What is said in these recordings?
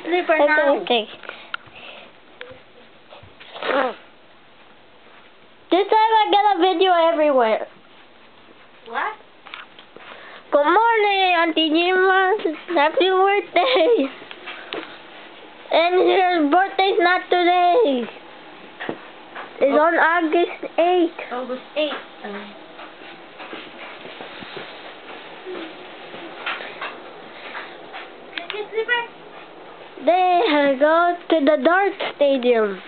slipper now. Okay. This time I got a video everywhere. What? Good morning, Auntie Jima. Happy birthday. And her birthday's not today. It's on August 8th. August 8th. Slipper? They go to the dart stadium.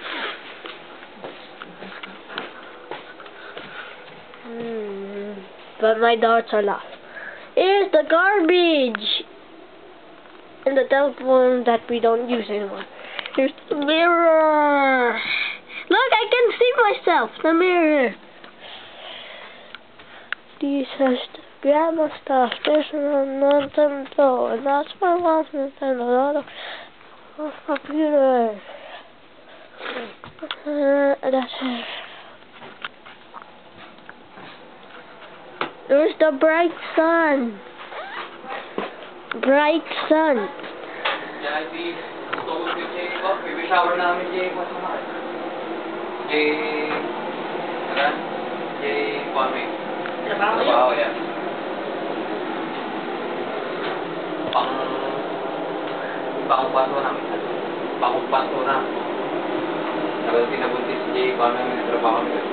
But my darts are lost. Here's the garbage in the telephone that we don't use anymore. Here's the mirror. Look, I can see myself. The mirror. These are grandma stuff. There's Nintendo, and that's my mom's Nintendo. That's computer. That's it. There's the bright sun. Bright sun. Yan ay tungkol kay Jay ko. Baby shower namin Jay ko sa mga. Jay Kwame. Trabaho yan. Pangpaso namin. Pangpaso na. Nagal pinabuntis si Jay Kwame ng trabaho nila.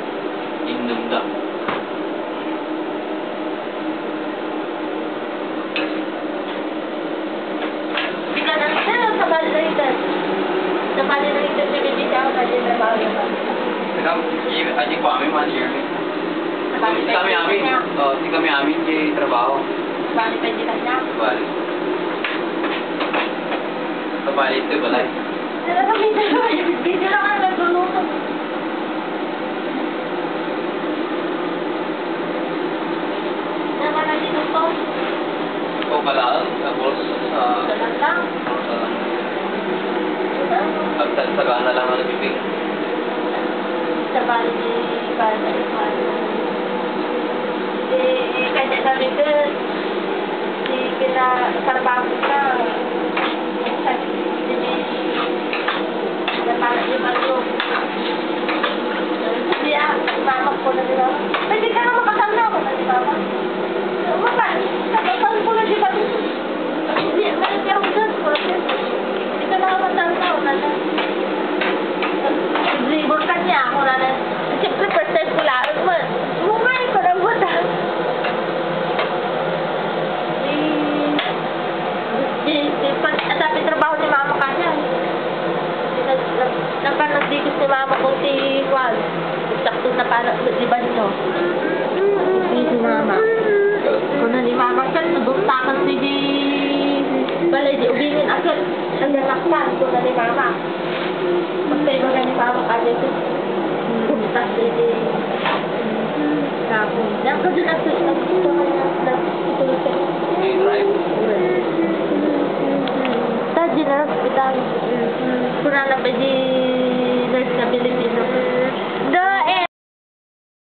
Inunda. Aji Kwame manager ni. Si kami amin di trabaho. Bali pa din na. Bali. Bali itu balai. Pero kami video lang ang nagluluto. Naman dito po. Ko balaan tapos Lang. Agad sagana lang ang bibig. Sa bali para kanya sabi ko si kina trabaho ka na para di malo siya mama ko na nila pwede ka na makasama ako na di mama nakasal ko na di ba hindi ako dyan hindi ka na makasama ako na libur kan niya ako na siyempre first time ko lang umay ko lang wala sabi trabaho ni mama kanya nagdigis ni mama kong si Juan sakto na parang di ba nyo si mama kung na ni mama kan nagugtakan si di balay di ubingin agad ang nalakpan kung na ni mama magkaiba ka ni mama kanya ito kumtas si di tapos nang doon nagtuto ka na nagtutuloy ka tadi na hospital pura na pwede